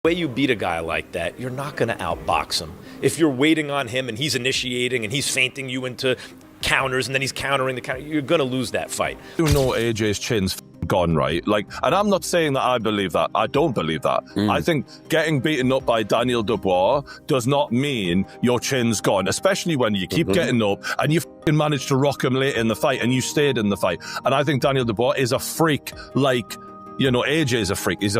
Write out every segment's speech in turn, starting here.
The way you beat a guy like that, you're not going to outbox him. If you're waiting on him and he's initiating and he's feinting you into counters and then he's countering the counter, you're going to lose that fight. You know AJ's chin's gone, right? And I'm not saying that I believe that. I don't believe that. I think getting beaten up by Daniel Dubois does not mean your chin's gone, especially when you keep getting up and you manage to rock him late in the fight and you stayed in the fight. And I think Daniel Dubois is a freak like... AJ is a freak. He's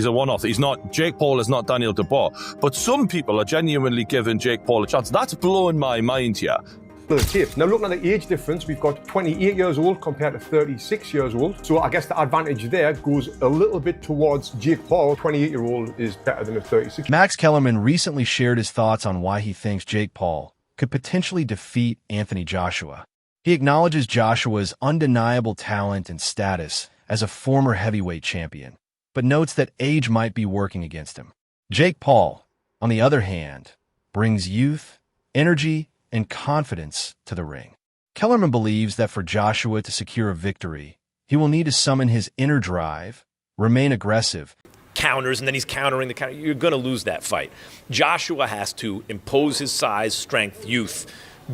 a one-off. He's not. Jake Paul is not Daniel Dubois. But some people are genuinely giving Jake Paul a chance. That's blowing my mind here. Now, looking at the age difference, we've got 28 years old compared to 36 years old. So I guess the advantage there goes a little bit towards Jake Paul. 28-year-old is better than a 36. Max Kellerman recently shared his thoughts on why he thinks Jake Paul could potentially defeat Anthony Joshua. He acknowledges Joshua's undeniable talent and status as a former heavyweight champion, but notes that age might be working against him. Jake Paul, on the other hand, brings youth, energy, and confidence to the ring. Kellerman believes that for Joshua to secure a victory, he will need to summon his inner drive, remain aggressive, counters and then he's countering the counter, you're going to lose that fight. Joshua has to impose his size, strength, youth,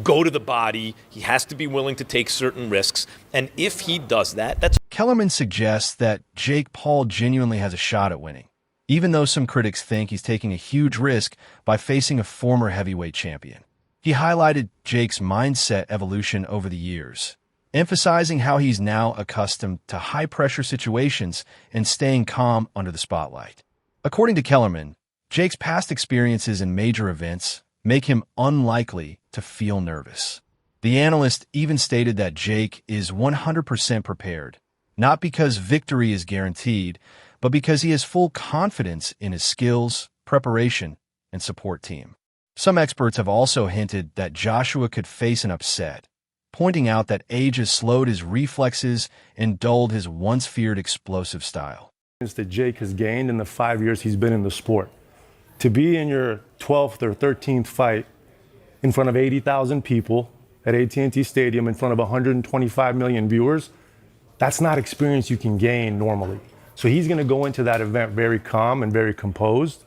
go to the body. He has to be willing to take certain risks. And if he does that, that's... Kellerman suggests that Jake Paul genuinely has a shot at winning, even though some critics think he's taking a huge risk by facing a former heavyweight champion. He highlighted Jake's mindset evolution over the years, emphasizing how he's now accustomed to high-pressure situations and staying calm under the spotlight. According to Kellerman, Jake's past experiences in major events make him unlikely to feel nervous. The analyst even stated that Jake is 100% prepared, not because victory is guaranteed, but because he has full confidence in his skills, preparation, and support team. Some experts have also hinted that Joshua could face an upset, pointing out that age has slowed his reflexes and dulled his once-feared explosive style. That Jake has gained in the 5 years he's been in the sport. To be in your 12th or 13th fight in front of 80,000 people at AT&T Stadium in front of 125 million viewers, that's not experience you can gain normally. So he's going to go into that event very calm and very composed.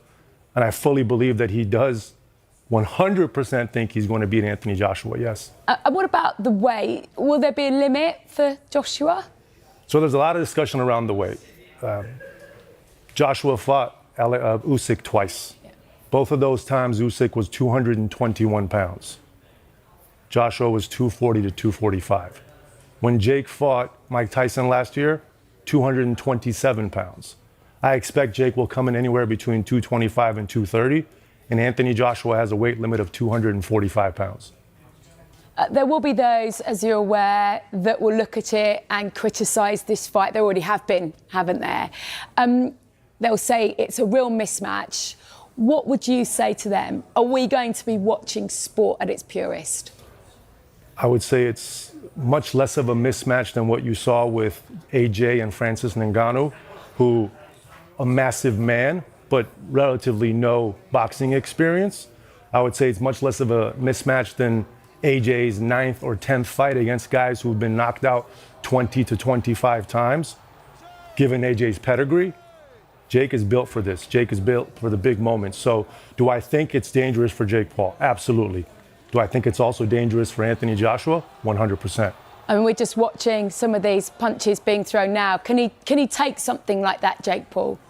And I fully believe that he does 100% think he's going to beat Anthony Joshua, yes. What about the weight? Will there be a limit for Joshua? So there's a lot of discussion around the weight. Joshua fought Usyk twice. Yeah. Both of those times, Usyk was 221 pounds. Joshua was 240 to 245. When Jake fought Mike Tyson last year, 227 pounds. I expect Jake will come in anywhere between 225 and 230, and Anthony Joshua has a weight limit of 245 pounds. There will be those, as you're aware, that will look at it and criticise this fight. There already have been, haven't there? They'll say it's a real mismatch. What would you say to them? Are we going to be watching sport at its purest? I would say it's much less of a mismatch than what you saw with AJ and Francis Ngannou, who a massive man, but relatively no boxing experience. I would say it's much less of a mismatch than AJ's 9th or 10th fight against guys who've been knocked out 20 to 25 times. Given AJ's pedigree, Jake is built for this. Jake is built for the big moments. So do I think it's dangerous for Jake Paul? Absolutely. Do I think it's also dangerous for Anthony Joshua? 100%. I mean, we're just watching some of these punches being thrown now. Can he take something like that, Jake Paul?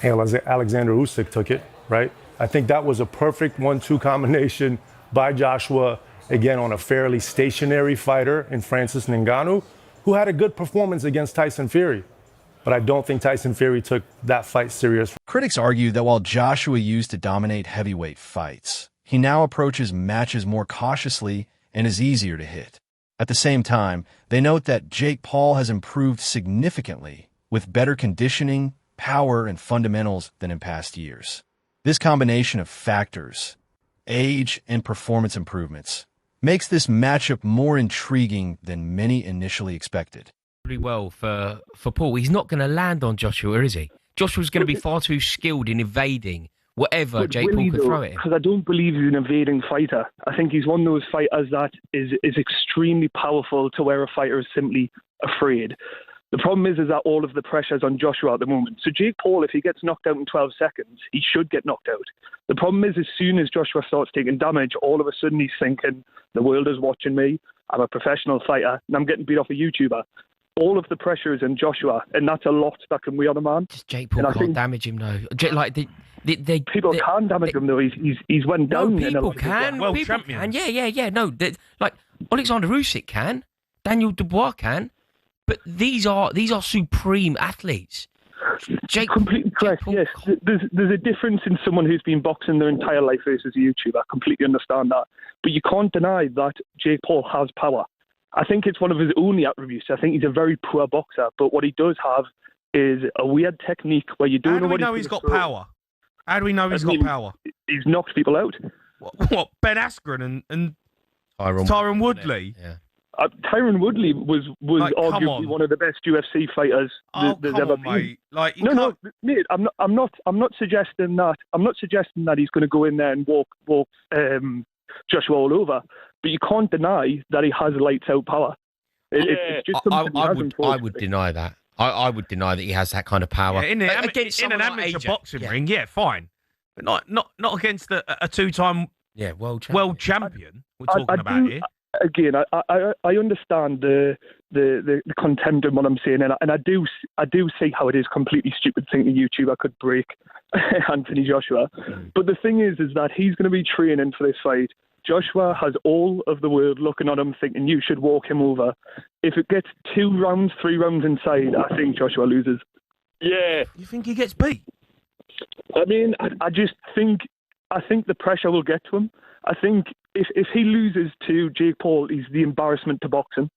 Hey, Alexander Usyk took it, right? I think that was a perfect 1-2 combination by Joshua, again, on a fairly stationary fighter in Francis Ngannou, who had a good performance against Tyson Fury. But I don't think Tyson Fury took that fight serious. Critics argue that while Joshua used to dominate heavyweight fights, he now approaches matches more cautiously and is easier to hit. At the same time, they note that Jake Paul has improved significantly with better conditioning, power, and fundamentals than in past years. This combination of factors, age, and performance improvements, makes this matchup more intriguing than many initially expected. Pretty well for Paul. He's not going to land on Joshua, is he? Joshua's going to be far too skilled in evading whatever Jake Paul could throw at him. Because I don't believe he's an evading fighter. I think he's one of those fighters that is extremely powerful to where a fighter is simply afraid. The problem is that all of the pressure's on Joshua at the moment. So Jake Paul, if he gets knocked out in 12 seconds, he should get knocked out. The problem is as soon as Joshua starts taking damage, all of a sudden he's thinking, the world is watching me, I'm a professional fighter, and I'm getting beat off a YouTuber. All of the pressure is in Joshua, and that's a lot that can weigh on a man. Just Jake Paul can't damage him, though. People can damage him, though. He's went down. No, people can. World people champion. can. Yeah. No, like Alexander Usyk can, Daniel Dubois can, but these are supreme athletes. Jake, completely correct. Yes, there's a difference in someone who's been boxing their entire life versus a YouTuber. I completely understand that, but you can't deny that Jake Paul has power. I think it's one of his only attributes. I think he's a very poor boxer, but what he does have is a weird technique where you don't How do know we what know he's got power? How do we know he's got power? He's knocked people out. What Ben Askren and Tyron Woodley? Yeah. Tyron Woodley was Like, arguably one of the best UFC fighters there's ever been. Mate. Like, No, mate. I'm not suggesting that. I'm not suggesting that he's going to go in there and walk Joshua all over. But you can't deny that he has lights out power. It's just something I would deny that. I would deny that he has that kind of power. Yeah, in an amateur boxing ring, yeah, fine, but not against a two-time world champion. We're talking about here. Again, I understand the contempt in what I'm saying, and I do see how it is completely stupid thinking a YouTuber could break Anthony Joshua. But the thing is that he's going to be training for this fight. Joshua has all of the world looking at him thinking you should walk him over. If it gets 2 rounds, 3 rounds inside, I think Joshua loses. Yeah. You think he gets beat? I mean, I think the pressure will get to him. I think if he loses to Jake Paul, he's the embarrassment to boxing.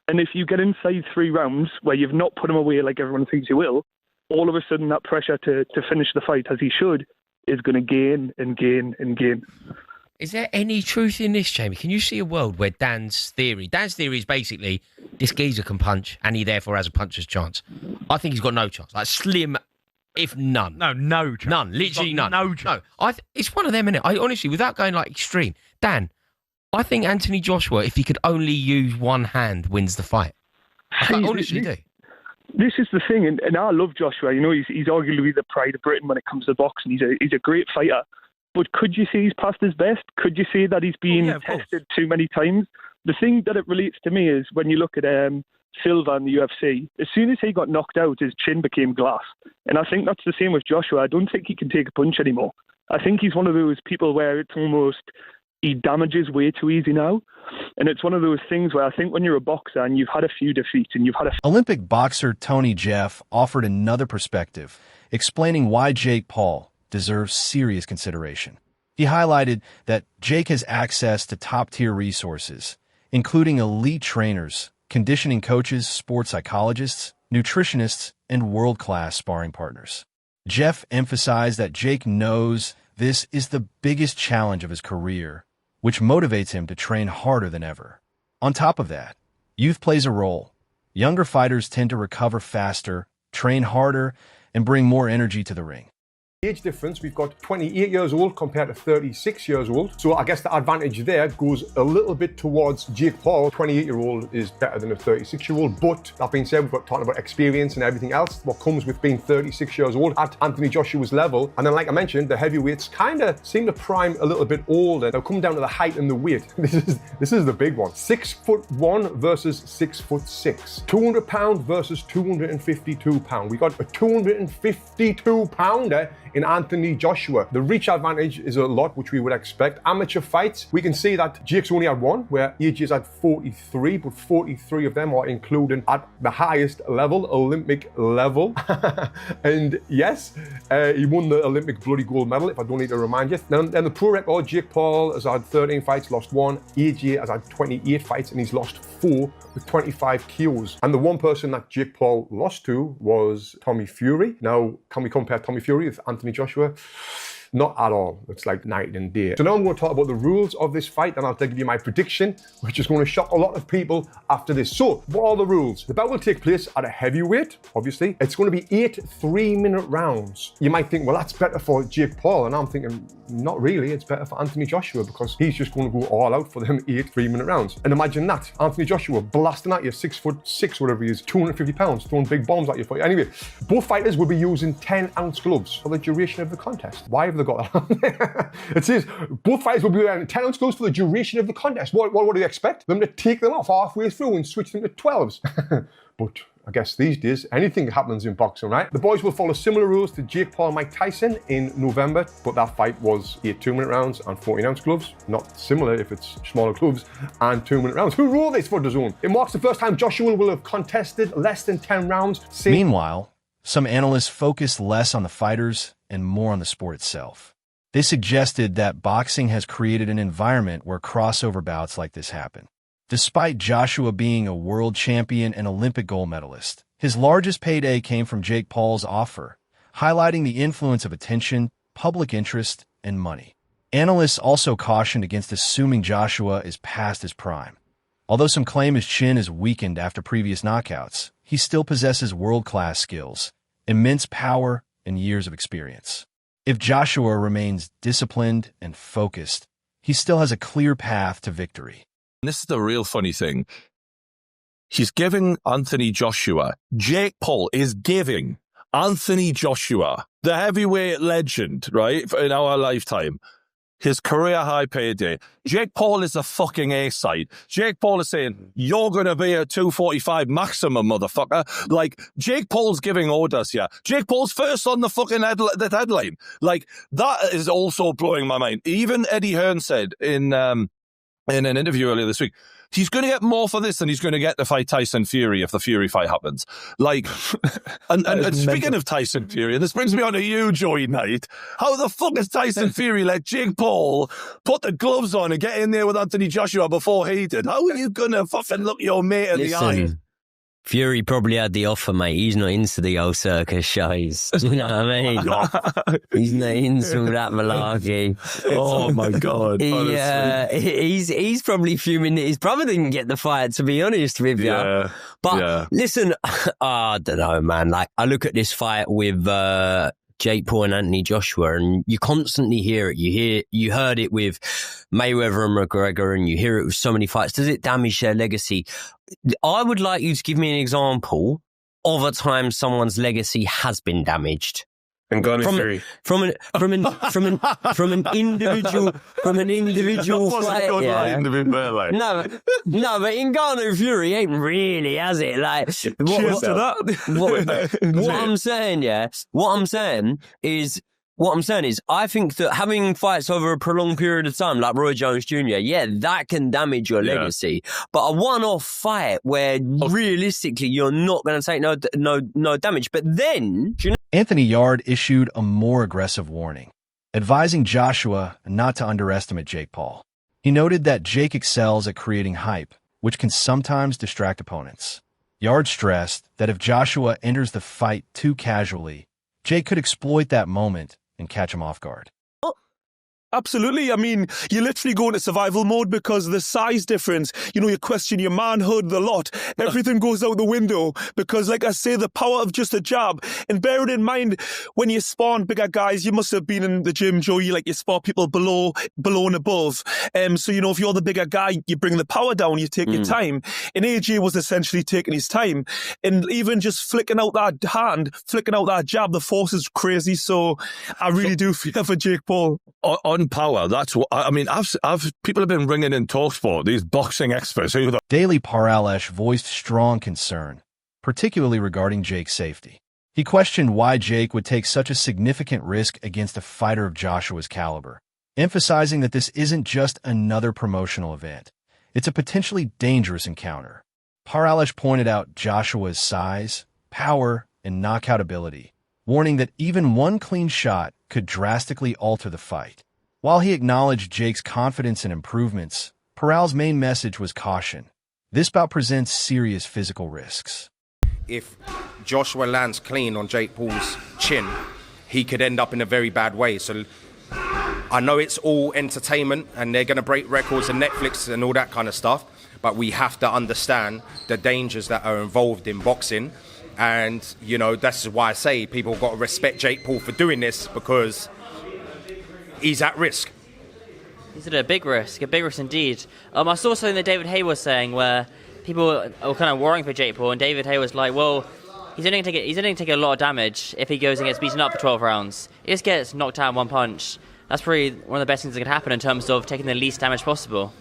And if you get inside 3 rounds where you've not put him away like everyone thinks you will, all of a sudden that pressure to finish the fight as he should is going to gain and gain and gain. Is there any truth in this, Jamie? Can you see a world where Dan's theory is basically this geezer can punch and he therefore has a puncher's chance? I think he's got no chance. Like slim, if none. No chance. None. Literally none. No chance. No. It's one of them, innit? I honestly, without going like extreme, Dan, I think Anthony Joshua, if he could only use one hand, wins the fight. I honestly do. This is the thing, and I love Joshua. You know, he's arguably the pride of Britain when it comes to boxing. He's a great fighter. But could you say he's past his best? Could you say that he's been tested too many times? The thing that it relates to me is when you look at Silva in the UFC, as soon as he got knocked out, his chin became glass. And I think that's the same with Joshua. I don't think he can take a punch anymore. I think he's one of those people where it's almost he damages way too easy now. And it's one of those things where I think when you're a boxer and you've had a few defeats and you've had Olympic boxer Tony Jeff offered another perspective, explaining why Jake Paul deserves serious consideration. He highlighted that Jake has access to top-tier resources, including elite trainers, conditioning coaches, sports psychologists, nutritionists, and world-class sparring partners. Jeff emphasized that Jake knows this is the biggest challenge of his career, which motivates him to train harder than ever. On top of that, youth plays a role. Younger fighters tend to recover faster, train harder, and bring more energy to the ring. Age difference, we've got 28 years old compared to 36 years old. So I guess the advantage there goes a little bit towards Jake Paul. 28-year-old is better than a 36-year-old. But that being said, we've got talking about experience and everything else, what comes with being 36 years old at Anthony Joshua's level. And then, like I mentioned, the heavyweights kind of seem to prime a little bit older. Now, come down to the height and the weight. This is the big one. 6'1" versus 6'6". 200 pound versus 252 pound. We got a 252 pounder in Anthony Joshua. The reach advantage is a lot, which we would expect. Amateur fights, we can see that Jake's only had one, where AJ's had 43, but 43 of them are including at the highest level, Olympic level. And yes, he won the Olympic bloody gold medal, if I don't need to remind you. Then the pro record, Jake Paul has had 13 fights, lost 1. AJ has had 28 fights and he's lost 4 with 25 KOs. And the one person that Jake Paul lost to was Tommy Fury. Now, can we compare Tommy Fury with Anthony Joshua? Not at all. It's like night and day. So now I'm going to talk about the rules of this fight, and I'll give you my prediction, which is going to shock a lot of people after this. So, what are the rules? The bout will take place at a heavyweight, obviously. It's going to be 8 3-minute rounds. You might think, well, that's better for Jake Paul, and I'm thinking, not really. It's better for Anthony Joshua because he's just going to go all out for them 8 3-minute rounds. And imagine that, Anthony Joshua blasting at you, 6'6", whatever he is, 250 pounds, throwing big bombs at you. Anyway, both fighters will be using 10-ounce gloves for the duration of the contest. Why have they got that on there? It says both fighters will be wearing 10-ounce gloves for the duration of the contest. What do you expect? Them to take them off halfway through and switch them to 12s? But I guess these days, anything happens in boxing, right? The boys will follow similar rules to Jake Paul and Mike Tyson in November, but that fight was 8 2-minute rounds and 14-ounce gloves. Not similar if it's smaller gloves and 2-minute rounds. Who wrote this for DAZN? It marks the first time Joshua will have contested less than 10 rounds. Meanwhile, some analysts focus less on the fighters and more on the sport itself. They suggested that boxing has created an environment where crossover bouts like this happen. Despite Joshua being a world champion and Olympic gold medalist, his largest payday came from Jake Paul's offer, highlighting the influence of attention, public interest, and money. Analysts also cautioned against assuming Joshua is past his prime. Although some claim his chin is weakened after previous knockouts, he still possesses world-class skills, immense power, and years of experience. If Joshua remains disciplined and focused, he still has a clear path to victory. This is the real funny thing. He's giving Anthony Joshua, Jake Paul is giving Anthony Joshua, the heavyweight legend, right, in our lifetime, his career high payday. Jake Paul is a fucking A-side. Jake Paul is saying, you're going to be a 245 maximum, motherfucker. Like, Jake Paul's giving orders here. Jake Paul's first on the fucking headline. Like, that is also blowing my mind. Even Eddie Hearn said in an interview earlier this week, he's going to get more for this than he's going to get to fight Tyson Fury if the Fury fight happens. Like, and speaking of Tyson Fury, and this brings me on to you, Joey Knight. How the fuck has Tyson Fury let Jake Paul put the gloves on and get in there with Anthony Joshua before he did? How are you going to fucking look your mate in the eye? Fury probably had the offer, mate. He's not into the old circus shows. You know what I mean? He's not into that malarkey. Oh my God. He's probably fuming that his brother didn't get the fight, to be honest with you. Yeah. But listen, I don't know, man. Like, I look at this fight with Jake Paul and Anthony Joshua, and you constantly hear it. You heard it with Mayweather and McGregor, and you hear it with so many fights. Does it damage their legacy? I would like you to give me an example of a time someone's legacy has been damaged. And Ngannou from an individual fight. Yeah. No, but Ngannou Fury ain't really, has it? Like, what I'm saying is, I think that having fights over a prolonged period of time, like Roy Jones Jr., that can damage your legacy. But a one-off fight where realistically you're not going to take no damage. But then, Anthony Yarde issued a more aggressive warning, advising Joshua not to underestimate Jake Paul. He noted that Jake excels at creating hype, which can sometimes distract opponents. Yarde stressed that if Joshua enters the fight too casually, Jake could exploit that moment and catch him off guard. Absolutely. I mean, you literally go into survival mode because of the size difference. You know, you question your manhood a lot. Everything goes out the window because, like I say, the power of just a jab. And bear it in mind, when you spawn bigger guys, you must have been in the gym, Joe, you spar people below and above. So, you know, if you're the bigger guy, you bring the power down, you take your time. And AJ was essentially taking his time. And even just flicking out that hand, flicking out that jab, the force is crazy. So I really do fear for Jake Paul. On power, that's what I mean. I've people have been ringing in TalkSport, these boxing experts. Daily Paralesh voiced strong concern, particularly regarding Jake's safety. He questioned why Jake would take such a significant risk against a fighter of Joshua's caliber, emphasizing that this isn't just another promotional event. It's a potentially dangerous encounter. Paralesh pointed out Joshua's size, power, and knockout ability, warning that even one clean shot could drastically alter the fight. While he acknowledged Jake's confidence and improvements, Paral's main message was caution. This bout presents serious physical risks. If Joshua lands clean on Jake Paul's chin, he could end up in a very bad way. So I know it's all entertainment and they're going to break records and Netflix and all that kind of stuff, but we have to understand the dangers that are involved in boxing. And, you know, that's why I say people got to respect Jake Paul for doing this, because he's at risk. He's at a big risk indeed. I saw something that David Hay was saying where people were kind of worrying for Jake Paul, and David Hay was like, well, he's only going to take a lot of damage if he goes and gets beaten up for 12 rounds. He just gets knocked out in one punch. That's probably one of the best things that could happen in terms of taking the least damage possible.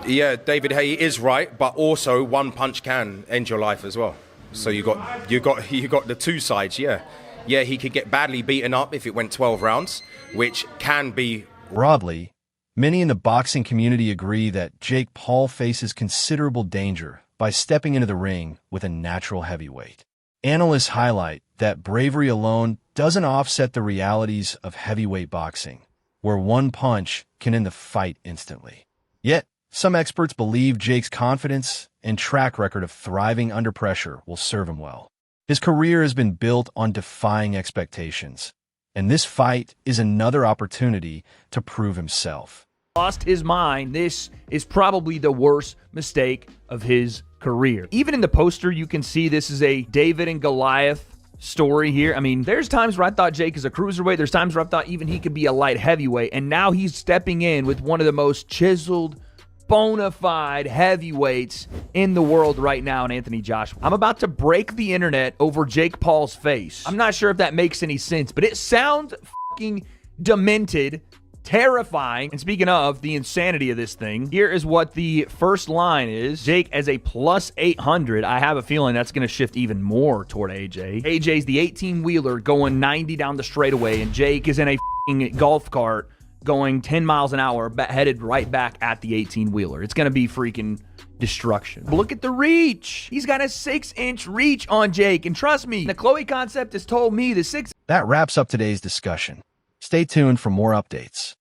Yeah, David Hay is right, but also one punch can end your life as well. So you got the two sides. Yeah, he could get badly beaten up if it went 12 rounds, which can be. Broadly, many in the boxing community agree that Jake Paul faces considerable danger by stepping into the ring with a natural heavyweight. Analysts highlight that bravery alone doesn't offset the realities of heavyweight boxing, where one punch can end the fight instantly. Yet, some experts believe Jake's confidence and track record of thriving under pressure will serve him well. His career has been built on defying expectations, and this fight is another opportunity to prove himself. Lost his mind. This is probably the worst mistake of his career. Even in the poster, you can see this is a David and Goliath story here. I mean, there's times where I thought Jake is a cruiserweight. There's times where I thought even he could be a light heavyweight. And now he's stepping in with one of the most chiseled, bona fide heavyweights in the world right now in Anthony Joshua. I'm about to break the internet over Jake Paul's face. I'm not sure if that makes any sense, but it sounds fucking demented, terrifying. And speaking of the insanity of this thing, here is what the first line is. Jake as a plus 800. I have a feeling that's going to shift even more toward AJ. AJ's the 18-wheeler going 90 down the straightaway, and Jake is in a fucking golf cart going 10 miles an hour, headed right back at the 18-wheeler. It's going to be freaking destruction. But look at the reach. He's got a 6-inch reach on Jake, and trust me, the Chloe concept has told me the 6. That wraps up today's discussion. Stay tuned for more updates.